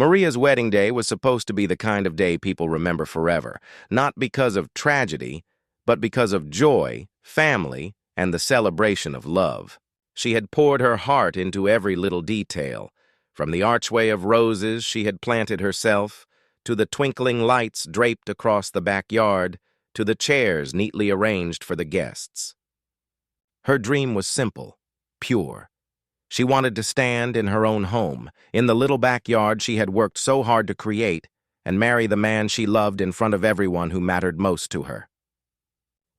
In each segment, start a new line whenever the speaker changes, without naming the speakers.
Maria's wedding day was supposed to be the kind of day people remember forever, not because of tragedy, but because of joy, family, and the celebration of love. She had poured her heart into every little detail, from the archway of roses she had planted herself, to the twinkling lights draped across the backyard, to the chairs neatly arranged for the guests. Her dream was simple, pure. She wanted to stand in her own home, in the little backyard she had worked so hard to create, and marry the man she loved in front of everyone who mattered most to her.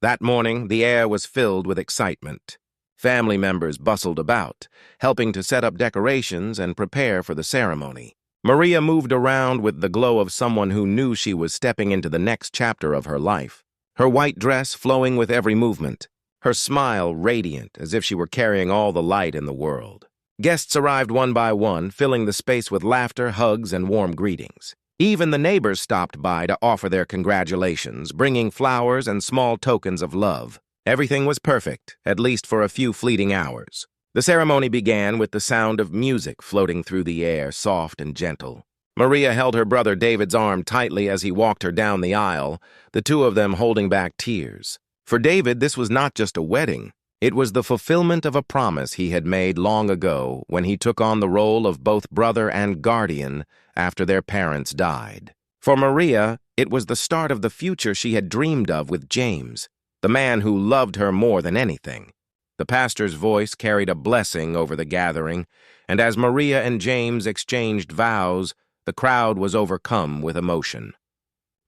That morning, the air was filled with excitement. Family members bustled about, helping to set up decorations and prepare for the ceremony. Maria moved around with the glow of someone who knew she was stepping into the next chapter of her life, her white dress flowing with every movement, her smile radiant as if she were carrying all the light in the world. Guests arrived one by one, filling the space with laughter, hugs, and warm greetings. Even the neighbors stopped by to offer their congratulations, bringing flowers and small tokens of love. Everything was perfect, at least for a few fleeting hours. The ceremony began with the sound of music floating through the air, soft and gentle. Maria held her brother David's arm tightly as he walked her down the aisle, the two of them holding back tears. For David, this was not just a wedding. It was the fulfillment of a promise he had made long ago when he took on the role of both brother and guardian after their parents died. For Maria, it was the start of the future she had dreamed of with James, the man who loved her more than anything. The pastor's voice carried a blessing over the gathering, and as Maria and James exchanged vows, the crowd was overcome with emotion.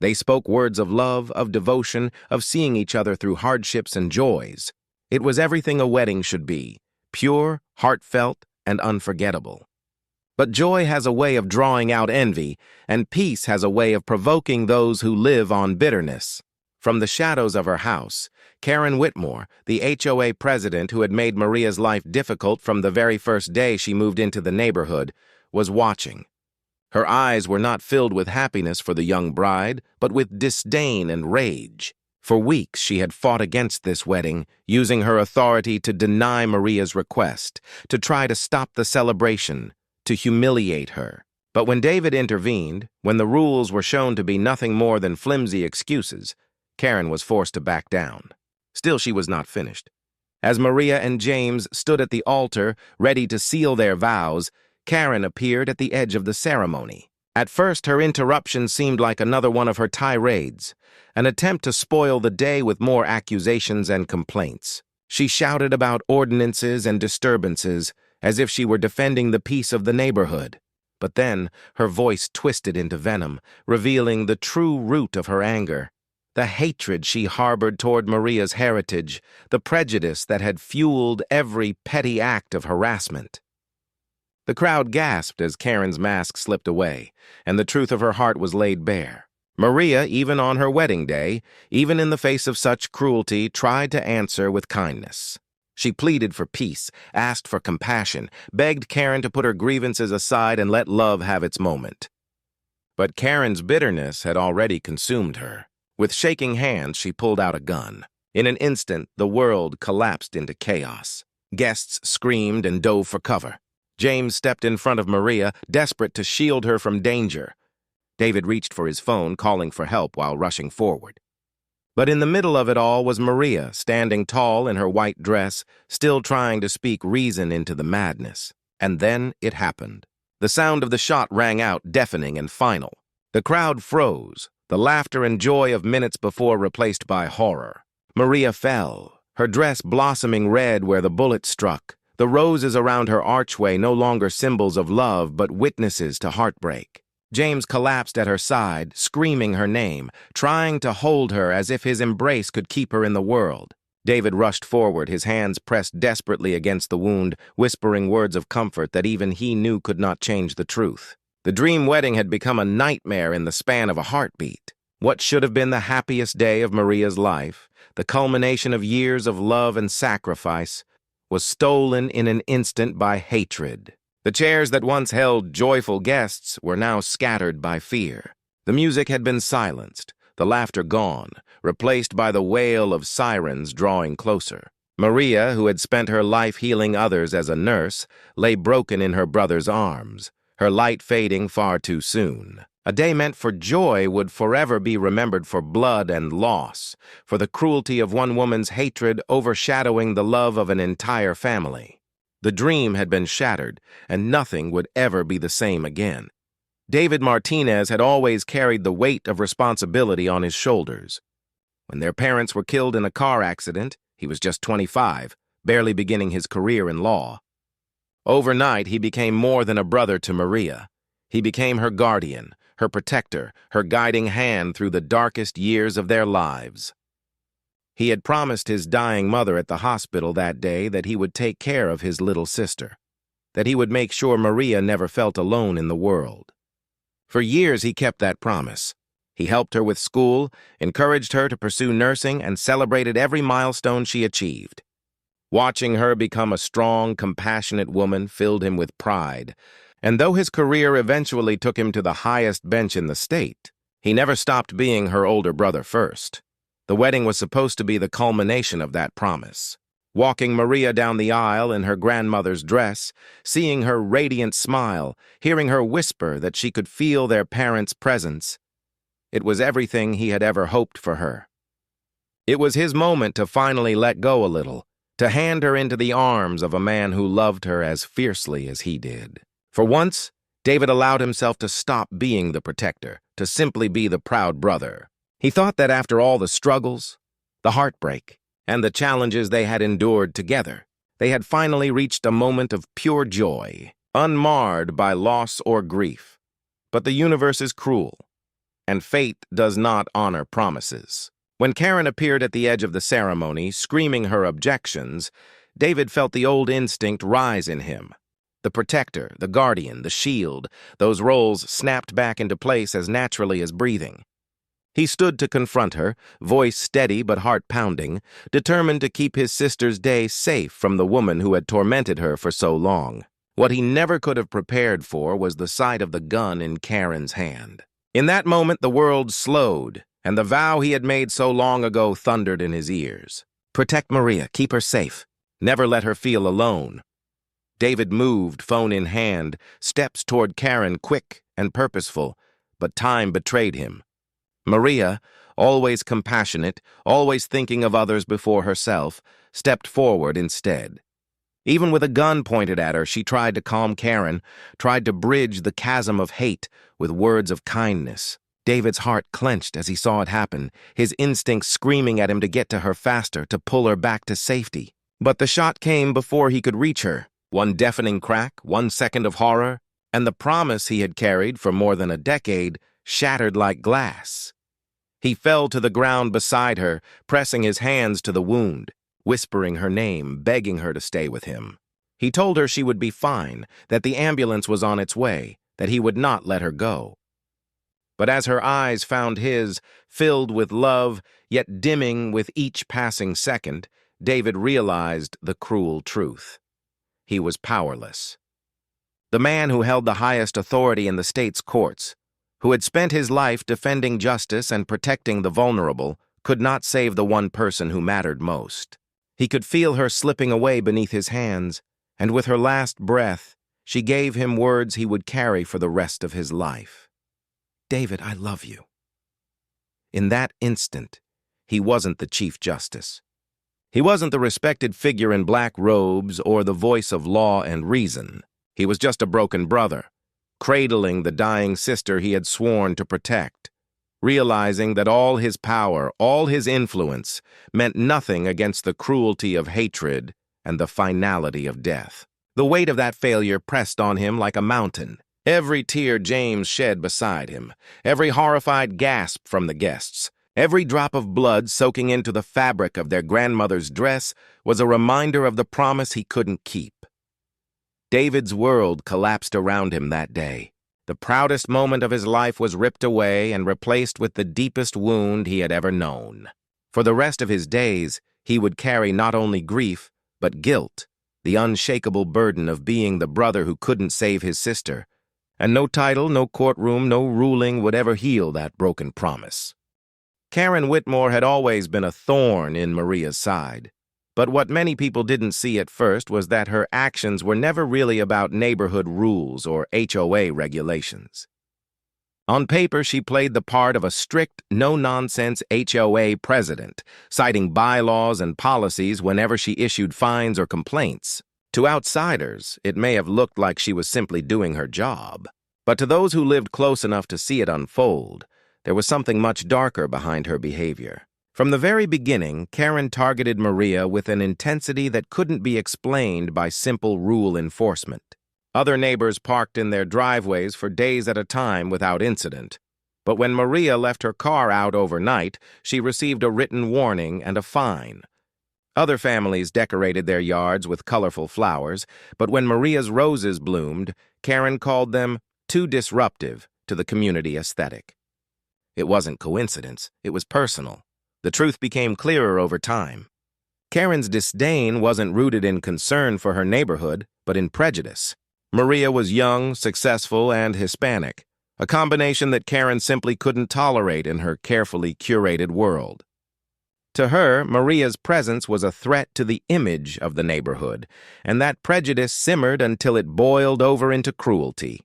They spoke words of love, of devotion, of seeing each other through hardships and joys. It was everything a wedding should be, pure, heartfelt, and unforgettable. But joy has a way of drawing out envy, and peace has a way of provoking those who live on bitterness. From the shadows of her house, Karen Whitmore, the HOA president who had made Maria's life difficult from the very first day she moved into the neighborhood, was watching. Her eyes were not filled with happiness for the young bride, but with disdain and rage. For weeks she had fought against this wedding, using her authority to deny Maria's request, to try to stop the celebration, to humiliate her. But when David intervened, when the rules were shown to be nothing more than flimsy excuses, Karen was forced to back down. Still, she was not finished. As Maria and James stood at the altar, ready to seal their vows, Karen appeared at the edge of the ceremony. At first, her interruption seemed like another one of her tirades, an attempt to spoil the day with more accusations and complaints. She shouted about ordinances and disturbances, as if she were defending the peace of the neighborhood. But then, her voice twisted into venom, revealing the true root of her anger. The hatred she harbored toward Maria's heritage, the prejudice that had fueled every petty act of harassment. The crowd gasped as Karen's mask slipped away, and the truth of her heart was laid bare. Maria, even on her wedding day, even in the face of such cruelty, tried to answer with kindness. She pleaded for peace, asked for compassion, begged Karen to put her grievances aside and let love have its moment. But Karen's bitterness had already consumed her. With shaking hands, she pulled out a gun. In an instant, the world collapsed into chaos. Guests screamed and dove for cover. James stepped in front of Maria, desperate to shield her from danger. David reached for his phone, calling for help while rushing forward. But in the middle of it all was Maria, standing tall in her white dress, still trying to speak reason into the madness. And then it happened. The sound of the shot rang out, deafening and final. The crowd froze, the laughter and joy of minutes before replaced by horror. Maria fell, her dress blossoming red where the bullet struck, the roses around her archway no longer symbols of love but witnesses to heartbreak. James collapsed at her side, screaming her name, trying to hold her as if his embrace could keep her in the world. David rushed forward, his hands pressed desperately against the wound, whispering words of comfort that even he knew could not change the truth. The dream wedding had become a nightmare in the span of a heartbeat. What should have been the happiest day of Maria's life, the culmination of years of love and sacrifice, was stolen in an instant by hatred. The chairs that once held joyful guests were now scattered by fear. The music had been silenced, the laughter gone, replaced by the wail of sirens drawing closer. Maria, who had spent her life healing others as a nurse, lay broken in her brother's arms, her light fading far too soon. A day meant for joy would forever be remembered for blood and loss, for the cruelty of one woman's hatred overshadowing the love of an entire family. The dream had been shattered, and nothing would ever be the same again. David Martinez had always carried the weight of responsibility on his shoulders. When their parents were killed in a car accident, he was just 25, barely beginning his career in law. Overnight, he became more than a brother to Maria. He became her guardian, her protector, her guiding hand through the darkest years of their lives. He had promised his dying mother at the hospital that day that he would take care of his little sister, that he would make sure Maria never felt alone in the world. For years, he kept that promise. He helped her with school, encouraged her to pursue nursing, and celebrated every milestone she achieved. Watching her become a strong, compassionate woman filled him with pride, and though his career eventually took him to the highest bench in the state, he never stopped being her older brother first. The wedding was supposed to be the culmination of that promise. Walking Maria down the aisle in her grandmother's dress, seeing her radiant smile, hearing her whisper that she could feel their parents' presence, it was everything he had ever hoped for her. It was his moment to finally let go a little, to hand her into the arms of a man who loved her as fiercely as he did. For once, David allowed himself to stop being the protector, to simply be the proud brother. He thought that after all the struggles, the heartbreak, and the challenges they had endured together, they had finally reached a moment of pure joy, unmarred by loss or grief. But the universe is cruel, and fate does not honor promises. When Karen appeared at the edge of the ceremony, screaming her objections, David felt the old instinct rise in him. The protector, the guardian, the shield, those roles snapped back into place as naturally as breathing. He stood to confront her, voice steady but heart pounding, determined to keep his sister's day safe from the woman who had tormented her for so long. What he never could have prepared for was the sight of the gun in Karen's hand. In that moment, the world slowed, and the vow he had made so long ago thundered in his ears. Protect Maria, keep her safe, never let her feel alone. David moved, phone in hand, steps toward Karen, quick and purposeful, but time betrayed him. Maria, always compassionate, always thinking of others before herself, stepped forward instead. Even with a gun pointed at her, she tried to calm Karen, tried to bridge the chasm of hate with words of kindness. David's heart clenched as he saw it happen, his instincts screaming at him to get to her faster, to pull her back to safety. But the shot came before he could reach her. One deafening crack, 1 second of horror, and the promise he had carried for more than a decade shattered like glass. He fell to the ground beside her, pressing his hands to the wound, whispering her name, begging her to stay with him. He told her she would be fine, that the ambulance was on its way, that he would not let her go. But as her eyes found his, filled with love, yet dimming with each passing second, David realized the cruel truth. He was powerless. The man who held the highest authority in the state's courts, who had spent his life defending justice and protecting the vulnerable, could not save the one person who mattered most. He could feel her slipping away beneath his hands, and with her last breath, she gave him words he would carry for the rest of his life. David, I love you. In that instant, he wasn't the Chief Justice. He wasn't the respected figure in black robes or the voice of law and reason. He was just a broken brother, cradling the dying sister he had sworn to protect, realizing that all his power, all his influence, meant nothing against the cruelty of hatred and the finality of death. The weight of that failure pressed on him like a mountain. Every tear James shed beside him, every horrified gasp from the guests, every drop of blood soaking into the fabric of their grandmother's dress was a reminder of the promise he couldn't keep. David's world collapsed around him that day. The proudest moment of his life was ripped away and replaced with the deepest wound he had ever known. For the rest of his days, he would carry not only grief, but guilt, the unshakable burden of being the brother who couldn't save his sister. And no title, no courtroom, no ruling would ever heal that broken promise. Karen Whitmore had always been a thorn in Maria's side. But what many people didn't see at first was that her actions were never really about neighborhood rules or HOA regulations. On paper, she played the part of a strict, no-nonsense HOA president, citing bylaws and policies whenever she issued fines or complaints. To outsiders, it may have looked like she was simply doing her job. But to those who lived close enough to see it unfold, there was something much darker behind her behavior. From the very beginning, Karen targeted Maria with an intensity that couldn't be explained by simple rule enforcement. Other neighbors parked in their driveways for days at a time without incident. But when Maria left her car out overnight, she received a written warning and a fine. Other families decorated their yards with colorful flowers, but when Maria's roses bloomed, Karen called them too disruptive to the community aesthetic. It wasn't coincidence, it was personal. The truth became clearer over time. Karen's disdain wasn't rooted in concern for her neighborhood, but in prejudice. Maria was young, successful, and Hispanic, a combination that Karen simply couldn't tolerate in her carefully curated world. To her, Maria's presence was a threat to the image of the neighborhood, and that prejudice simmered until it boiled over into cruelty.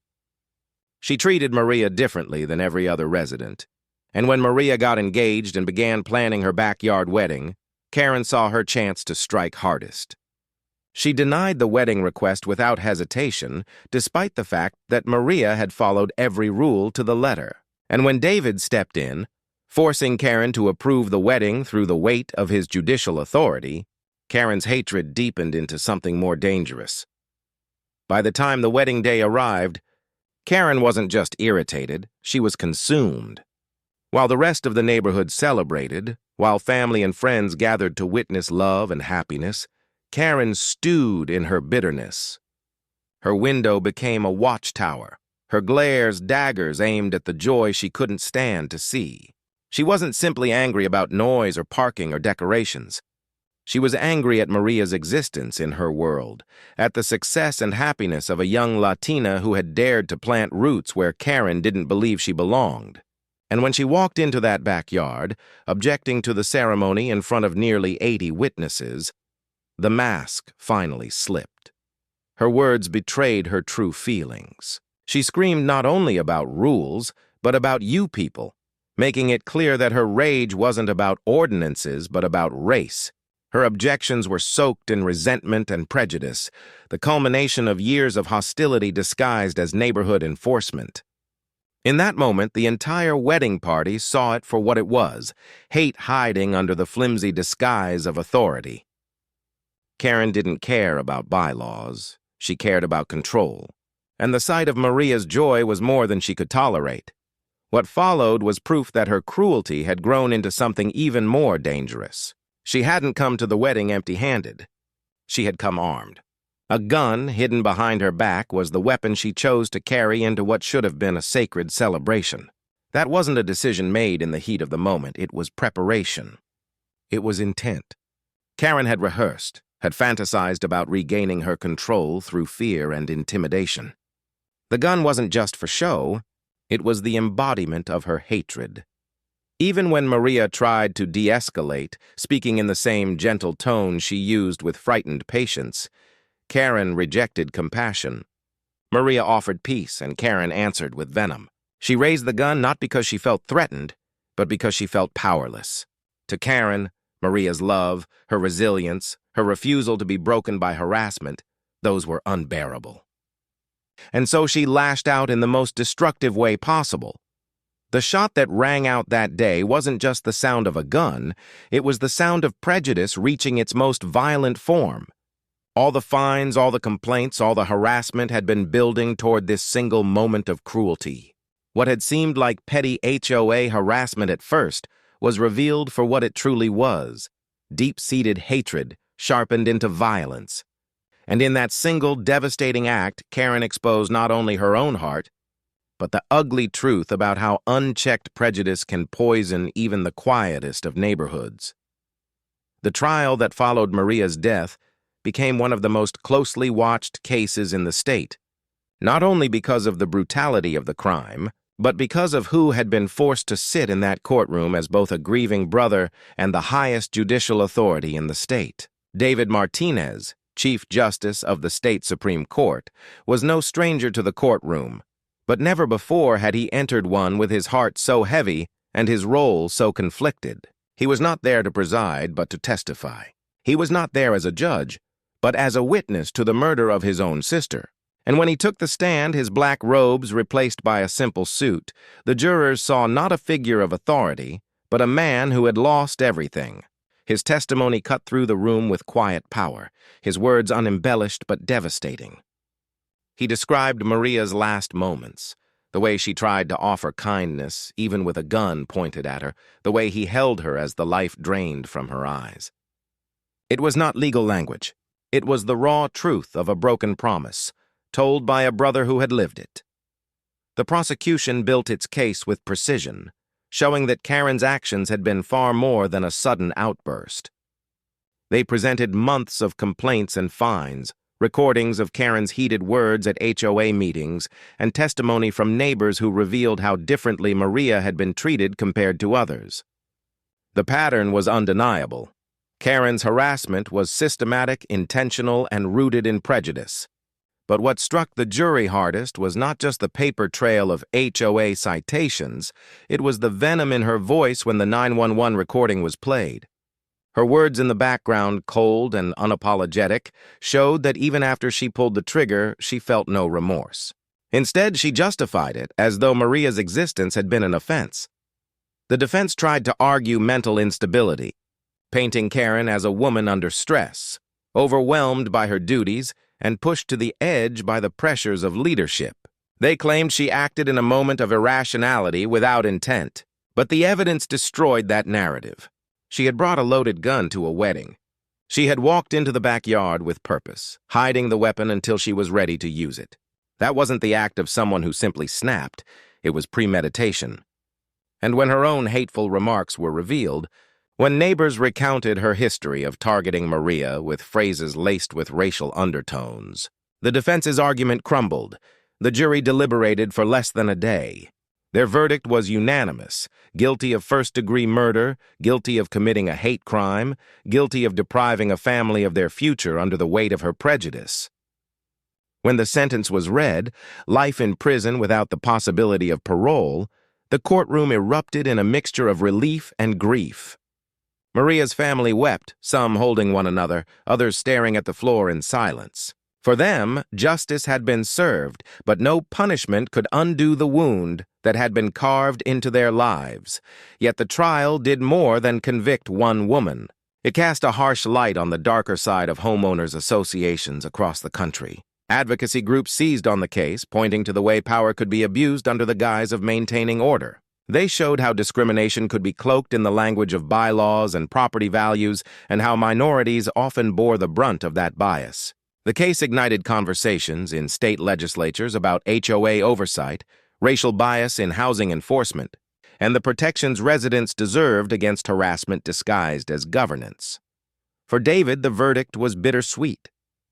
She treated Maria differently than every other resident. And when Maria got engaged and began planning her backyard wedding, Karen saw her chance to strike hardest. She denied the wedding request without hesitation, despite the fact that Maria had followed every rule to the letter. And when David stepped in, forcing Karen to approve the wedding through the weight of his judicial authority, Karen's hatred deepened into something more dangerous. By the time the wedding day arrived, Karen wasn't just irritated, she was consumed. While the rest of the neighborhood celebrated, while family and friends gathered to witness love and happiness, Karen stewed in her bitterness. Her window became a watchtower, her glares daggers aimed at the joy she couldn't stand to see. She wasn't simply angry about noise or parking or decorations. She was angry at Maria's existence in her world, at the success and happiness of a young Latina who had dared to plant roots where Karen didn't believe she belonged. And when she walked into that backyard, objecting to the ceremony in front of nearly 80 witnesses, the mask finally slipped. Her words betrayed her true feelings. She screamed not only about rules, but about you people, making it clear that her rage wasn't about ordinances, but about race. Her objections were soaked in resentment and prejudice, the culmination of years of hostility disguised as neighborhood enforcement. In that moment, the entire wedding party saw it for what it was, hate hiding under the flimsy disguise of authority. Karen didn't care about bylaws. She cared about control. And the sight of Maria's joy was more than she could tolerate. What followed was proof that her cruelty had grown into something even more dangerous. She hadn't come to the wedding empty-handed. She had come armed. A gun hidden behind her back was the weapon she chose to carry into what should have been a sacred celebration. That wasn't a decision made in the heat of the moment. It was preparation. It was intent. Karen had rehearsed, had fantasized about regaining her control through fear and intimidation. The gun wasn't just for show. It was the embodiment of her hatred. Even when Maria tried to de-escalate, speaking in the same gentle tone she used with frightened patience, Karen rejected compassion. Maria offered peace, and Karen answered with venom. She raised the gun not because she felt threatened, but because she felt powerless. To Karen, Maria's love, her resilience, her refusal to be broken by harassment, those were unbearable. And so she lashed out in the most destructive way possible. The shot that rang out that day wasn't just the sound of a gun, it was the sound of prejudice reaching its most violent form. All the fines, all the complaints, all the harassment had been building toward this single moment of cruelty. What had seemed like petty HOA harassment at first was revealed for what it truly was, deep-seated hatred sharpened into violence. And in that single devastating act, Karen exposed not only her own heart, but the ugly truth about how unchecked prejudice can poison even the quietest of neighborhoods. The trial that followed Maria's death became one of the most closely watched cases in the state, not only because of the brutality of the crime, but because of who had been forced to sit in that courtroom as both a grieving brother and the highest judicial authority in the state. David Martinez, Chief Justice of the state Supreme Court, was no stranger to the courtroom, but never before had he entered one with his heart so heavy and his role so conflicted. He was not there to preside, but to testify. He was not there as a judge, but as a witness to the murder of his own sister. And when he took the stand, his black robes replaced by a simple suit, the jurors saw not a figure of authority, but a man who had lost everything. His testimony cut through the room with quiet power, his words unembellished but devastating. He described Maria's last moments, the way she tried to offer kindness, even with a gun pointed at her, the way he held her as the life drained from her eyes. It was not legal language. It was the raw truth of a broken promise, told by a brother who had lived it. The prosecution built its case with precision, showing that Karen's actions had been far more than a sudden outburst. They presented months of complaints and fines, recordings of Karen's heated words at HOA meetings, and testimony from neighbors who revealed how differently Maria had been treated compared to others. The pattern was undeniable. Karen's harassment was systematic, intentional, and rooted in prejudice. But what struck the jury hardest was not just the paper trail of HOA citations, it was the venom in her voice when the 911 recording was played. Her words in the background, cold and unapologetic, showed that even after she pulled the trigger, she felt no remorse. Instead, she justified it as though Maria's existence had been an offense. The defense tried to argue mental instability, painting Karen as a woman under stress, overwhelmed by her duties, and pushed to the edge by the pressures of leadership. They claimed she acted in a moment of irrationality without intent, but the evidence destroyed that narrative. She had brought a loaded gun to a wedding. She had walked into the backyard with purpose, hiding the weapon until she was ready to use it. That wasn't the act of someone who simply snapped. It was premeditation. And when her own hateful remarks were revealed, when neighbors recounted her history of targeting Maria with phrases laced with racial undertones, the defense's argument crumbled. The jury deliberated for less than a day. Their verdict was unanimous: guilty of first-degree murder, guilty of committing a hate crime, guilty of depriving a family of their future under the weight of her prejudice. When the sentence was read, life in prison without the possibility of parole, the courtroom erupted in a mixture of relief and grief. Maria's family wept, some holding one another, others staring at the floor in silence. For them, justice had been served, but no punishment could undo the wound that had been carved into their lives. Yet the trial did more than convict one woman. It cast a harsh light on the darker side of homeowners' associations across the country. Advocacy groups seized on the case, pointing to the way power could be abused under the guise of maintaining order. They showed how discrimination could be cloaked in the language of bylaws and property values, and how minorities often bore the brunt of that bias. The case ignited conversations in state legislatures about HOA oversight, racial bias in housing enforcement, and the protections residents deserved against harassment disguised as governance. For David, the verdict was bittersweet.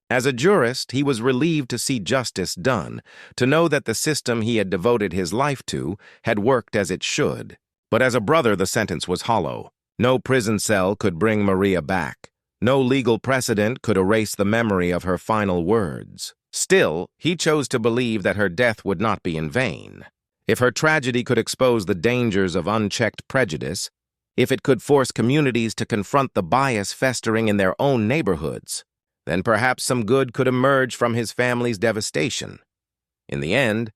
As a jurist, he was relieved to see justice done, to know that the system he had devoted his life to had worked as it should. But as a brother, the sentence was hollow. No prison cell could bring Maria back. No legal precedent could erase the memory of her final words. Still, he chose to believe that her death would not be in vain. If her tragedy could expose the dangers of unchecked prejudice, if it could force communities to confront the bias festering in their own neighborhoods, then perhaps some good could emerge from his family's devastation. In the end,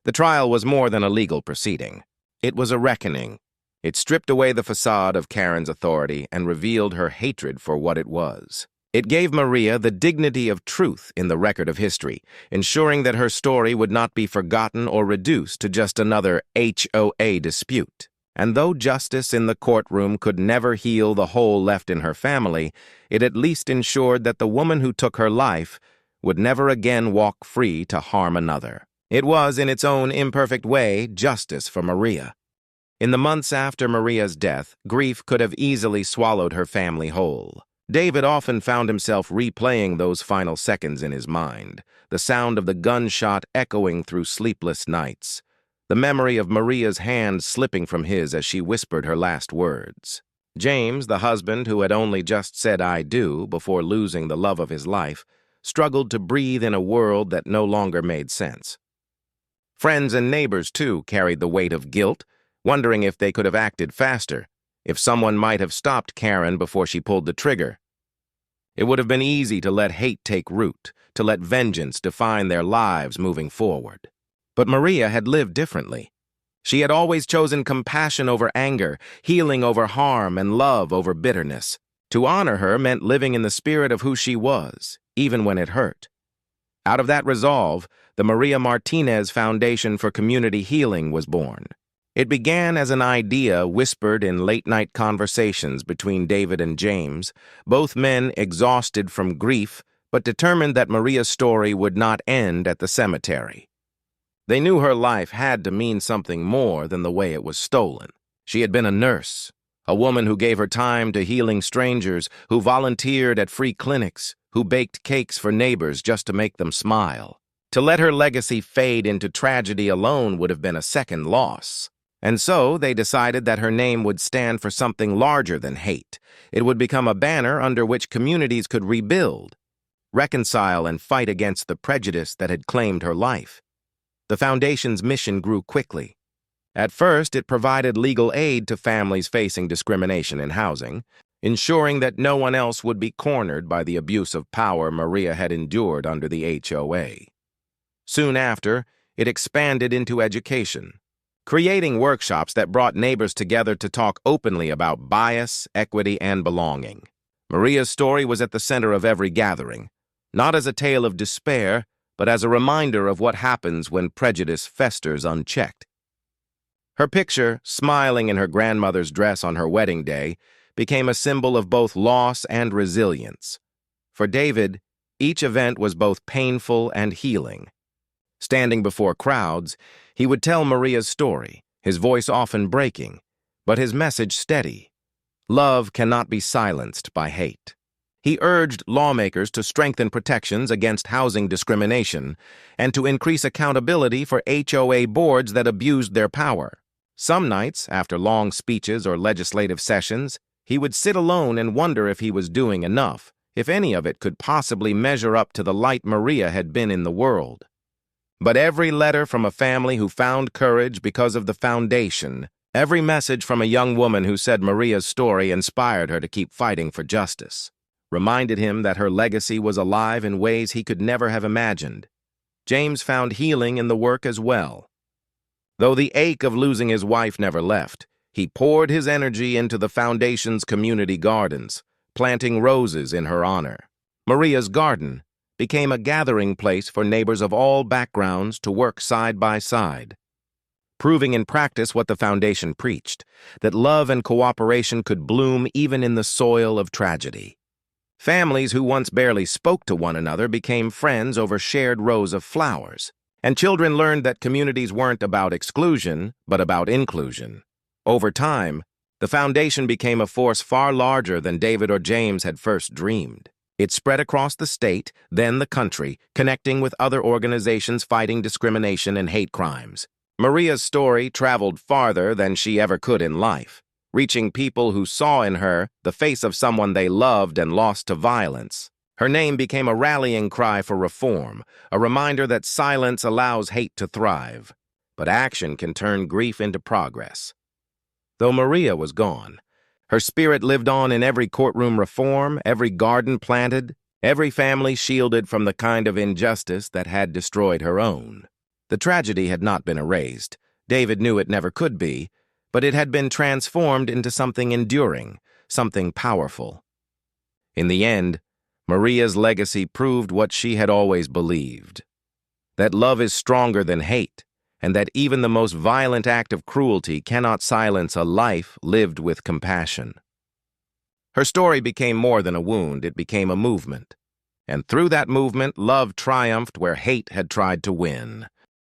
the trial was more than a legal proceeding. It was a reckoning. It stripped away the facade of Karen's authority and revealed her hatred for what it was. It gave Maria the dignity of truth in the record of history, ensuring that her story would not be forgotten or reduced to just another HOA dispute. And though justice in the courtroom could never heal the hole left in her family, it at least ensured that the woman who took her life would never again walk free to harm another. It was, in its own imperfect way, justice for Maria. In the months after Maria's death, grief could have easily swallowed her family whole. David often found himself replaying those final seconds in his mind, the sound of the gunshot echoing through sleepless nights, the memory of Maria's hand slipping from his as she whispered her last words. James, the husband who had only just said "I do" before losing the love of his life, struggled to breathe in a world that no longer made sense. Friends and neighbors, too, carried the weight of guilt, wondering if they could have acted faster, if someone might have stopped Karen before she pulled the trigger. It would have been easy to let hate take root, to let vengeance define their lives moving forward. But Maria had lived differently. She had always chosen compassion over anger, healing over harm, and love over bitterness. To honor her meant living in the spirit of who she was, even when it hurt. Out of that resolve, the Maria Martinez Foundation for Community Healing was born. It began as an idea whispered in late-night conversations between David and James, both men exhausted from grief, but determined that Maria's story would not end at the cemetery. They knew her life had to mean something more than the way it was stolen. She had been a nurse, a woman who gave her time to healing strangers, who volunteered at free clinics, who baked cakes for neighbors just to make them smile. To let her legacy fade into tragedy alone would have been a second loss. And so they decided that her name would stand for something larger than hate. It would become a banner under which communities could rebuild, reconcile, and fight against the prejudice that had claimed her life. The foundation's mission grew quickly. At first, it provided legal aid to families facing discrimination in housing, ensuring that no one else would be cornered by the abuse of power Maria had endured under the HOA. Soon after, it expanded into education, creating workshops that brought neighbors together to talk openly about bias, equity, and belonging. Maria's story was at the center of every gathering, not as a tale of despair, but as a reminder of what happens when prejudice festers unchecked. Her picture, smiling in her grandmother's dress on her wedding day, became a symbol of both loss and resilience. For David, each event was both painful and healing. Standing before crowds, he would tell Maria's story, his voice often breaking, but his message steady. Love cannot be silenced by hate. He urged lawmakers to strengthen protections against housing discrimination and to increase accountability for HOA boards that abused their power. Some nights, after long speeches or legislative sessions, he would sit alone and wonder if he was doing enough, if any of it could possibly measure up to the light Maria had been in the world. But every letter from a family who found courage because of the foundation, every message from a young woman who said Maria's story inspired her to keep fighting for justice, reminded him that her legacy was alive in ways he could never have imagined. James found healing in the work as well. Though the ache of losing his wife never left, he poured his energy into the foundation's community gardens, planting roses in her honor. Maria's garden became a gathering place for neighbors of all backgrounds to work side by side, proving in practice what the foundation preached, that love and cooperation could bloom even in the soil of tragedy. Families who once barely spoke to one another became friends over shared rows of flowers, and children learned that communities weren't about exclusion, but about inclusion. Over time, the foundation became a force far larger than David or James had first dreamed. It spread across the state, then the country, connecting with other organizations fighting discrimination and hate crimes. Maria's story traveled farther than she ever could in life, reaching people who saw in her the face of someone they loved and lost to violence. Her name became a rallying cry for reform, a reminder that silence allows hate to thrive, but action can turn grief into progress. Though Maria was gone, her spirit lived on in every courtroom reform, every garden planted, every family shielded from the kind of injustice that had destroyed her own. The tragedy had not been erased. David knew it never could be, but it had been transformed into something enduring, something powerful. In the end, Maria's legacy proved what she had always believed, that love is stronger than hate, and that even the most violent act of cruelty cannot silence a life lived with compassion. Her story became more than a wound, it became a movement. And through that movement, love triumphed where hate had tried to win.